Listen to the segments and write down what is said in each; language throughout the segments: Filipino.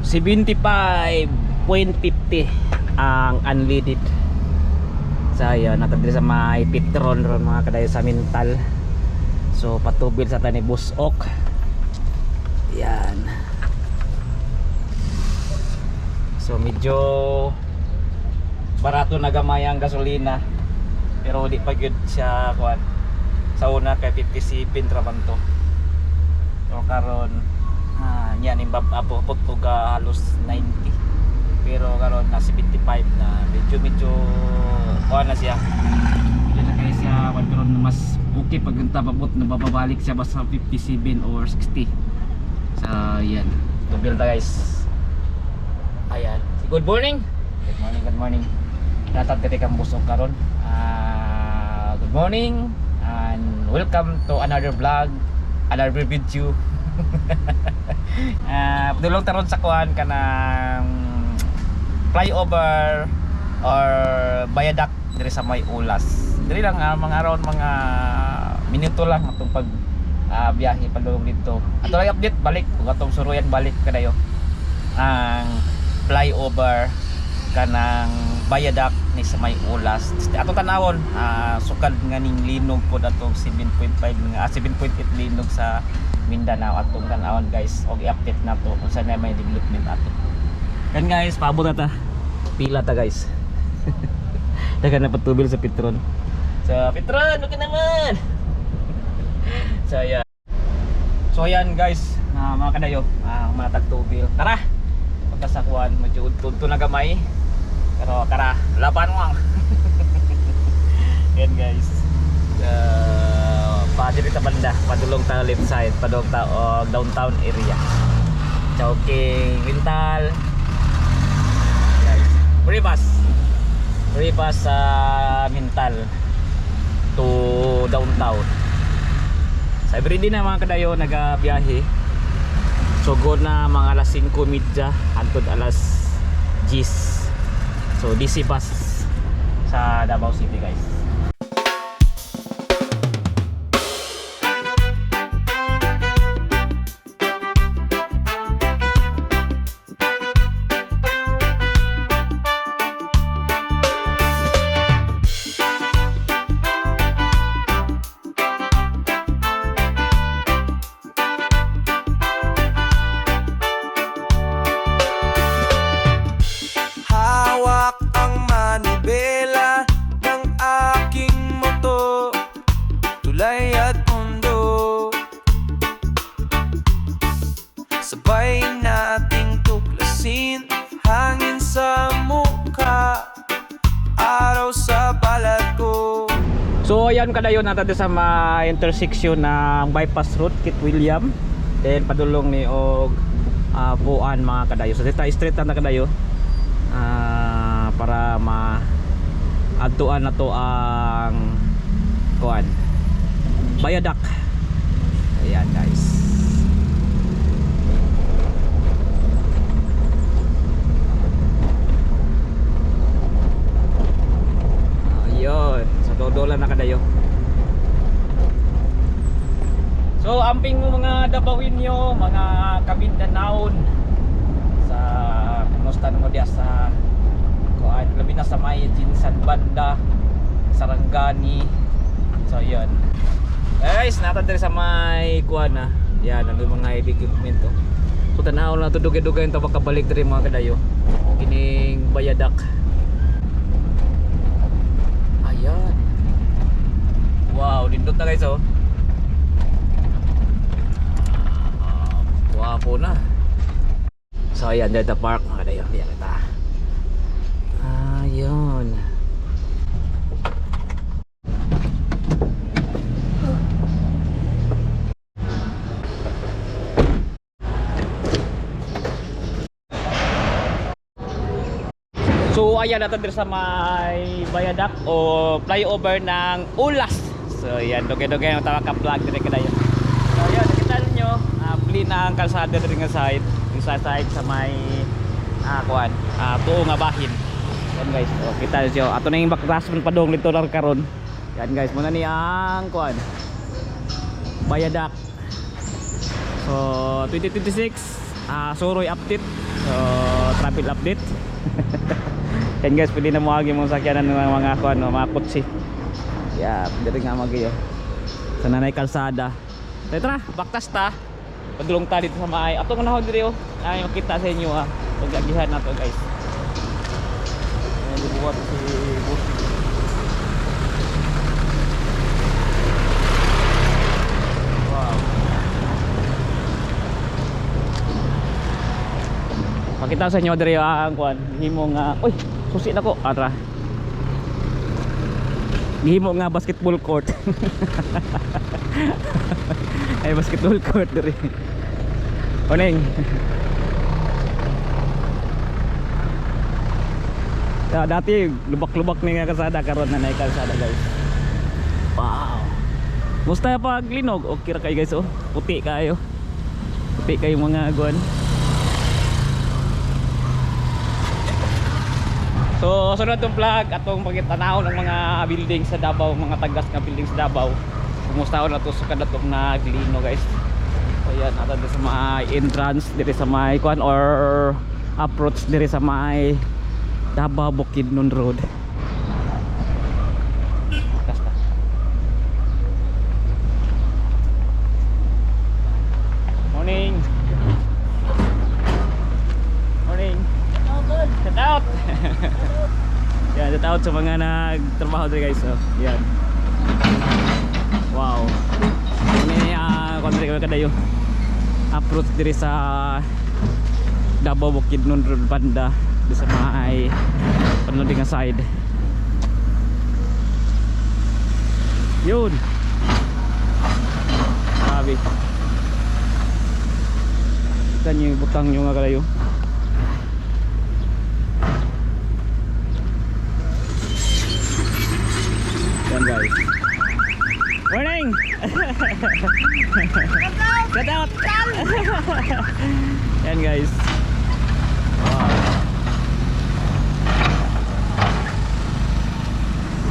75.50 ang unleaded. So ayun, natadri sa may Petron ron mga kadayo sa Mintal. So patubil sa tani Busok. Yan. So medyo barato na gamay ang gasolina. Pero di pa gyud siya kuan. Sa una kay 57 traman to. So karon yan imbab apo pud halos 90. Pero karon na 75 na medyo kuan na siya. Hindi na kaya siya pero mas okay pag tababot na babalik siya basta 57 or 60. So yan. To build guys. Ayan. Good morning. Good morning. Natad kiti kang Busok karon. Good morning and welcome to another vlog, another video. Padulong taron sa kuan kanang flyover or viaduct diri sa may Ulas. Diri lang mga around mga minuto lang atong pag biyahe padulong dito. Ato lang update balik kung atong suruyan balik kadayo ang flyover kanang viaduct ni sa may Ulas. Atong tanawon sukad nga ning linog pod atong 7.5 nga 7.8 linog sa Mindanao atong tanawon guys. Og i-update nato kung saan may development ato. Kan guys, paabot na ta. Pila ta guys. Dagan na patubil sa Petron. Sa Petron, okay naman. So ayan guys, mga kadayo, mga tagtubil. Tara. Pagkasakuan, medyo udto na gamay. Pero tara, laban mo. Yan guys. Padiri ta banda, padulong ta left side, padulong ta downtown area. Chowking, Mintal. Free pass sa Mintal to downtown. Sa everyday na mga kadayo nagabiyahe. So go na mga alas 5:30 hangtod alas 10. So DC bus sa Davao City guys. Sabay nating tuklasin hangin sa mukha, araw sa balat ko. So ayan kadayo natin sa intersection ng bypass route Kit William. Then padulong ni og Buan mga kadayo. So dito straight na kadayo para adtuan na to ang kuan viaduct. Ayan guys. Ayun, sa dodola na kadayo. So amping mo mga Dabawin nyo, mga Kabindanaon sa kumusta mo diya sa kuan, labi na sa may Jinsan banda, Sarangani. So yun guys, natadiri sa may kuan na. Yan, ang mga equipment to. So tanaw na to dugay-dugay yung tabak kabalik diri mga kadayo. Kining viaduct. Ayan. Wow, dindot na guys oh. Wapo na. So ayan, Delta Park mga kadayo. Ayan kita. Ayun. So ayan natin sa may viaduct o flyover ng Ulas. So ayan, dugay-dugay ang tawag ka vlog dire kadayo. So ayan, nakita niyo plin na ang kalsada dire nga side, yung sa side sa may kuan, tuo nga bahin. Yan guys, oh, kita niyo. Ato na yung background padong dito lang karon. Yan guys, muna ni ang kuan viaduct. So 2026 Suroy update. So traffic update. Yan guys, pwede na muagi mong sakyanan ng mga kuan, mga kutsi. Yeah, pwede nga magayo. Sa nanay kalsada. Tara, baktas ta. Padulong ta dito sa maay. Ato nga nahon diri oh. Ay makita sa inyo ah. Pag-agihan na to guys. Ayan, dibuhat si Bus. Wow. Pakita sa inyo diri ang kuan. Himo nga, oy, susi na ko. Ara. Himo nga basketball court. Ay basketball court diri. Oning. Dati lubak-lubak ni nga kalsada, karon na nay kalsada guys. Wow. Musta pag linog? Okay ra kayo guys oh. Puti kayo. Puti kayo mga guan. So sunod tong vlog atong pagitanaw ng mga building sa Davao, mga tagas nga building sa Davao. Kumusta na to sa kadatok na glino guys. So yan, ato sa mga entrance diri sa may kuan or approach diri sa may Davao Bukidnon Road. Kasta. Morning. Morning. Shout out. Yan, shout out sa mga nagtrabaho dito guys. Oh, yan. Wow. Ini kontra ko kadayo. Approach diri sa Davao Bukidnon Road banda di sa may panuding side. Yun. Grabe. Kita niyo yung butang nyo nga kadayo. Yan guys. Morning! Get out! Yan guys. Wow.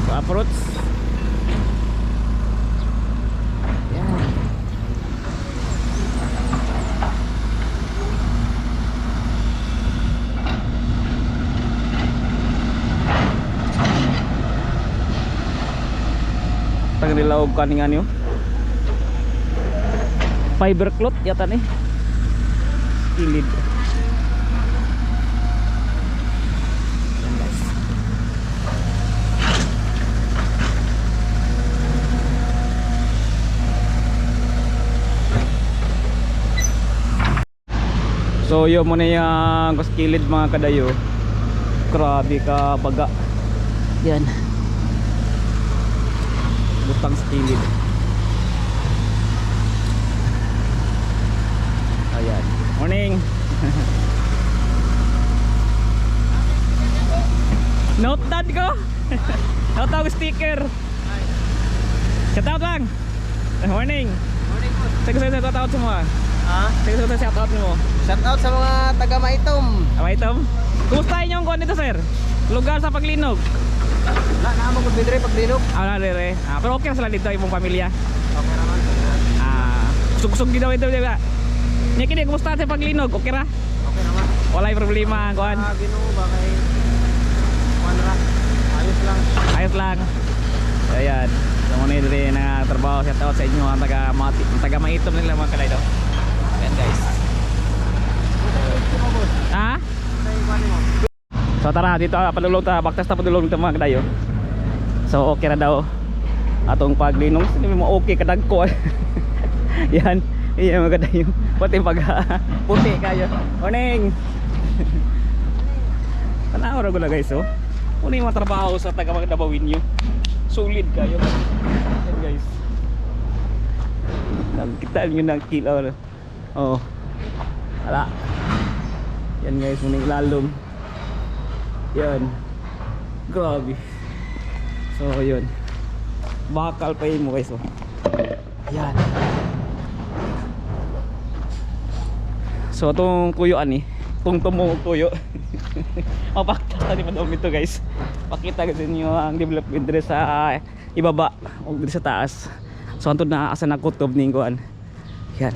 So, approach. Yan. Tang nilaog kaningan nyo. Fiber cloth yata nih. Skilid. Yan guys. So yun muna yung skilid mga kadayo. Grabe ka baga. Yan. Butang skilid. Ayan. Morning. Note ko. Note ko sticker. Shout out lang. Morning. Morning po. Sige sa shout out semua. Ha? Sige sa shout out mo. Shout out sa mga taga Maitom. Amay Tom. Kumusta inyong kuan dito sir? Lugar sa paglinog. Wala na mo gud bidre paglinog. Nare. Pero okay na sila dito imong pamilya. Okay naman. Kusog-kusog din daw ito, diba? Nya kini kumusta sa paglinog? Okay ra? Okay naman. Walay problema kuan. Ginoo ba kay kuan ra? Ayos lang. Ayos lang. Ayan. So muna rin na trabaho. Shout out sa inyo ang taga Maitom nila mga kalay daw. Ayan guys. Ha? Say kuan mo. So tara dito padulong ta, baktas ta padulong ta mga kadayo. So okay na daw atong paglinog. Hindi mo okay kadagko. Yan. Iya mga kadayo. Pati pag puti kayo. Morning. Tanaw ra gula guys oh. Muna yung mga trabaho sa taga Davawin nyo. Solid kayo. Yan guys. Kita nyo ng kilo. Oh. Ala. Yan guys, muna yung lalong. Yan. Grabe. So yun. Bakal pa yun mo guys oh. Yan. So itong kuyuan eh, itong tumong kuyo. Mapakita ni madami ito guys. Pakita kasi niyo ang development dito sa ibaba o dito sa taas. So antod na asa na kutob ning kuan. Yan.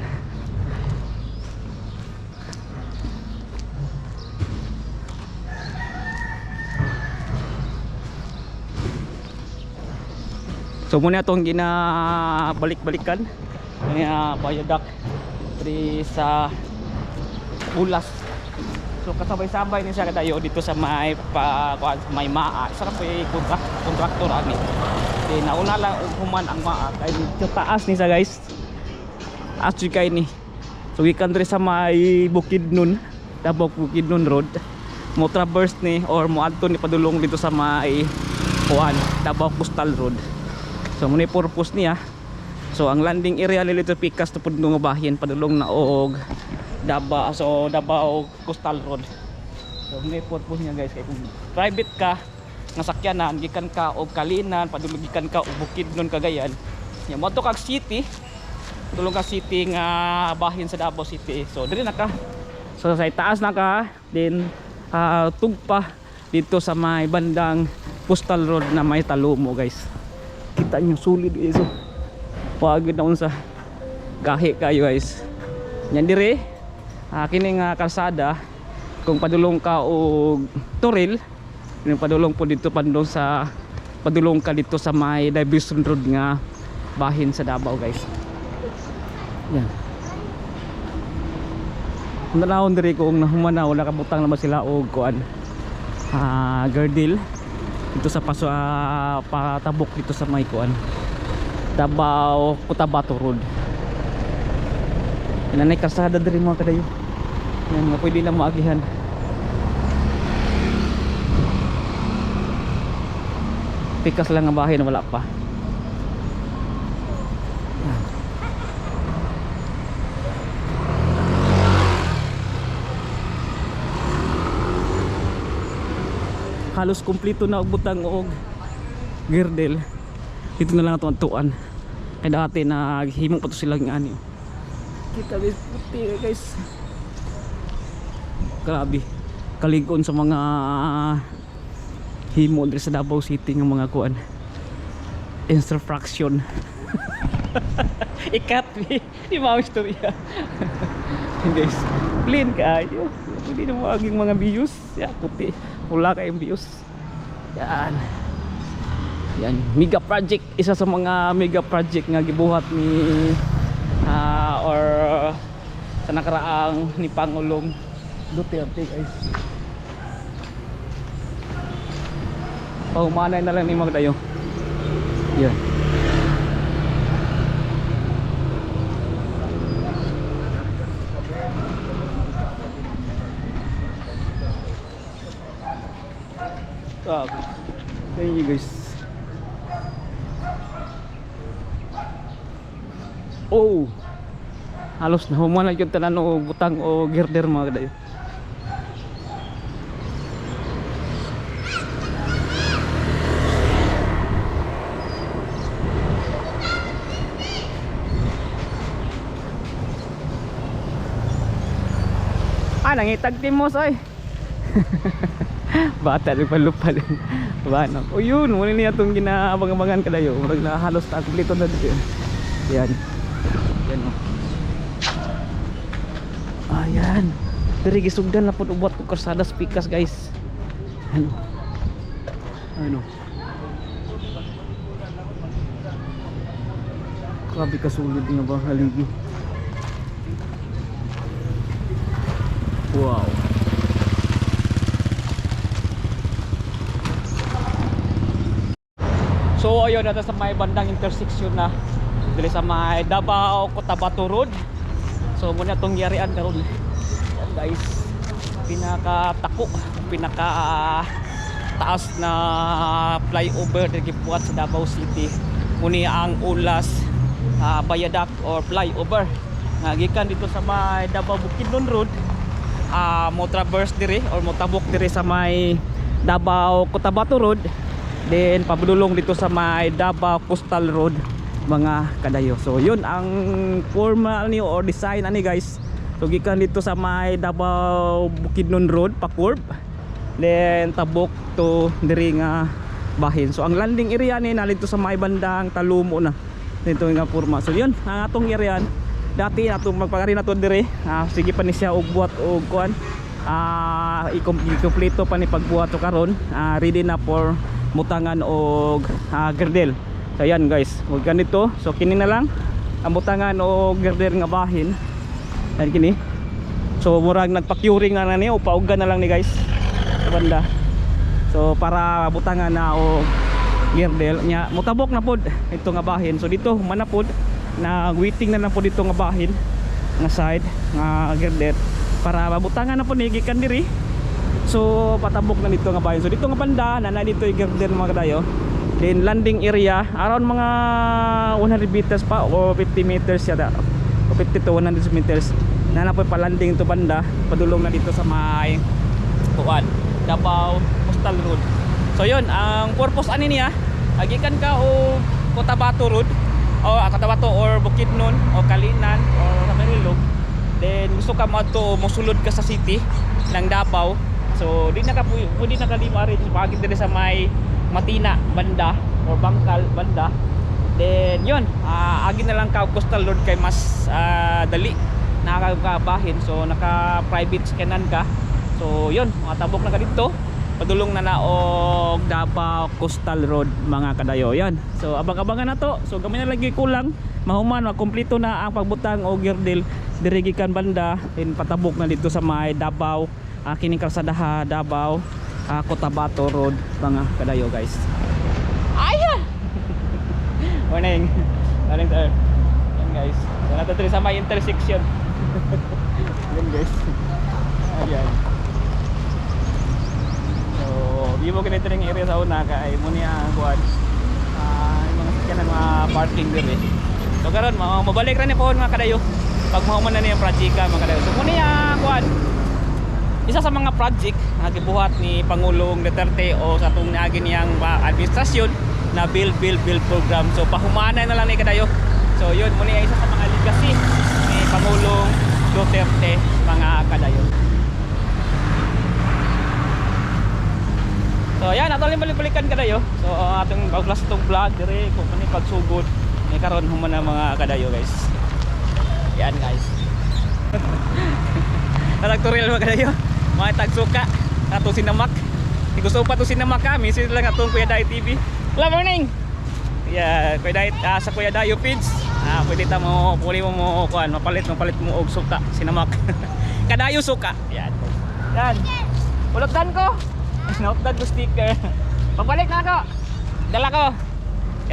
So muna itong ginabalik-balikan viaduct diri sa Ulas. So kasabay-sabay ni siya kadayo dito sa may may maa. Isa ka po yung kontraktor ani. Di nauna lang human ang maa kay dito taas ni siya guys. As you kay ni. So gikan diri sa may Bukidnon, Tabok Bukidnon Road. Mo traverse ni or mo adto ni padulong dito sa may Tabok Coastal Road. So muna yung purpose niya. So ang landing area ni Little Picas to pud nga bahin padulong na og Davao Coastal Road. So muna yung purpose niya guys kay kung private ka nga sakyanan gikan ka og Kalinan padulong gikan ka og Bukidnon Cagayan. Nya mo to kag city. Tulong ka city nga bahin sa Davao City. So diri na ka. So sa taas na ka then tugpa dito sa may bandang Coastal Road na may Talumo guys. Kita nyo sulit guys. So, pagod na unsa gahi kayo guys. Yan dire kini nga kalsada kung padulong ka og Toril, kung padulong po dito padulong ka dito sa may Divison Road nga bahin sa Davao guys. Yan. Nanawon dire kung nahumana wala kabutang naman sila og kuan girdle dito sa patabok dito sa may kuan Davao Cotabato Road. Nanay kalsada diri mga kadayo. Yan nga pwede na maagihan. Pikas lang ang bahay na wala pa. Halos kumpleto na og butang og girdle. Dito na lang ito ang tuan. Kaya dati naghimo pa to sila ng ani. Kita guys, puti guys. Grabe. Kaligon sa mga himo dito sa Davao City ng mga kuan. Instruction. Ikat di mga istorya. Guys, clean kayo. Hindi na maging mga views. Ya, puti. Wala kayong views. Yan. Yan, mega project, isa sa mga mega project nga gibuhat ni or sa nakaraang ni Pangulong Duterte guys. Pahumanay na lang ni Magdayo. Yan. Thank you guys. Oh, halos na humana yung tanan o butang o girder mga kadayo. Nangitag timos ay. Bata rin palupal. Bano. O yun, muna niya itong ginaabang-abangan kadayo. Murag na halos na kumplito na dito. Yan. Yan o. Ayan. Dari gisugdan na po ubot ko Karsadas Picas guys. Ano. Ano. Grabe kasulid nga ba haligi. Wow. So ayun na sa may bandang intersection na dili sa may Davao Cotabato Road. So muna itong yarian karon. Yan guys, pinaka-tako, pinaka-taas na flyover diri gibuhat sa Davao City. Muni ang Ulas viaduct or flyover nga gikan dito sa may Davao Bukidnon Road. Mo traverse diri or mo tabok diri sa may Davao Cotabato Road, then pabudulong dito sa may Davao Coastal Road mga kadayo. So yun ang formal ni or design ani guys. So gikan dito sa may Davao Bukidnon Road pa curve, then tabok to diri nga bahin. So ang landing area ni nalito sa may bandang Talumo na dito nga forma. So yun ang atong area. Dati nato magpakari na to dire. Sige pa ni siya og buhat og kuan. I-kompleto pa ni pagbuhat to karon. Ready na for mutangan og girdle. So ayan guys, huwag ganito. So kini na lang ang butangan o girder nga bahin. Ayan kini. So murag nagpa-curing na ni o paugan na lang ni guys sa banda. So para butangan na o girdel nya mutabok na pod ito nga bahin. So dito man na pod na waiting na lang po dito nga bahin nga side nga girder para mabutangan na po ni gikan diri. So patabok na dito nga bahin. So dito nga banda na dito yung girder mga kadayo. Then landing area around mga 100 meters pa o 50 meters yata o 50 to 100 meters na na po pa-landing to banda padulong na dito sa may kuan Davao Coastal Road. So yun ang purpose ani niya agikan ka o Cotabato Road o Cotabato or Bukidnon o Kalinan or Marilog, then gusto ka mo to mosulod ka sa city ng Davao. So di na ka pwede na kalima rin pagid dire sa may Matina banda or Bangkal banda. Then yun agi na lang ka Coastal Road kay mas dali nakakabahin. So naka private scanan ka. So yun matabok na ka dito padulong na naog Davao Coastal Road mga kadayo. Yan. So abang-abangan na to. So gamay na lagi kulang mahuman makumpleto na ang pagbutang o girdel diri gikan banda in patabok na dito sa may Davao kining kalsadaha Davao Cotabato Road mga kadayo guys. Ayan. Morning. Morning sir. Yan guys. So nato diri sa may intersection. Yan guys. Ayan. So di mo ganito ring area sa una kay mo niya kuan yung mga sakyanan mga parking diri. So karon mabalik ra ni pohon mga kadayo pag mahuman na niya project mga kadayo. So mo niya kuan isa sa mga project na gibuhat ni Pangulong Duterte o sa atong niagi niyang administrasyon na build program. So pahumanan na lang ni kadayo. So yun mo niya isa sa mga legacy ni Pangulong Duterte mga kadayo. So yan ato lang balik-balikan kadayo. So atong paglas tong vlog dire kung ano pagsugod ni karon human na mga kadayo guys. Yan guys. Nagtutorial mga kadayo. Mga tagsuka ato sinamak. Gusto pa to sinamak kami sila lang atong Kuya Dayo TV. Good morning. Yeah, Kuya Dayo sa Kuya Dayo feeds. Pwede ta mo puli mo kuan mapalit mo og suka sinamak. Kadayo suka. Yan. Yan. Ulogdan ko. Nautdan ko sticker. Pagbalik na ako. Dala ko.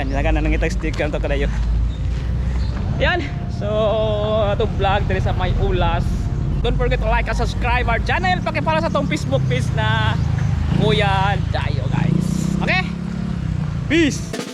Yan, dala na nang itag sticker to kadayo. Yan. So, ato vlog diri sa may ulas. Don't forget to like and subscribe our channel. Pakipala sa tong Facebook page na Kuya Dayo guys. Okay? Peace!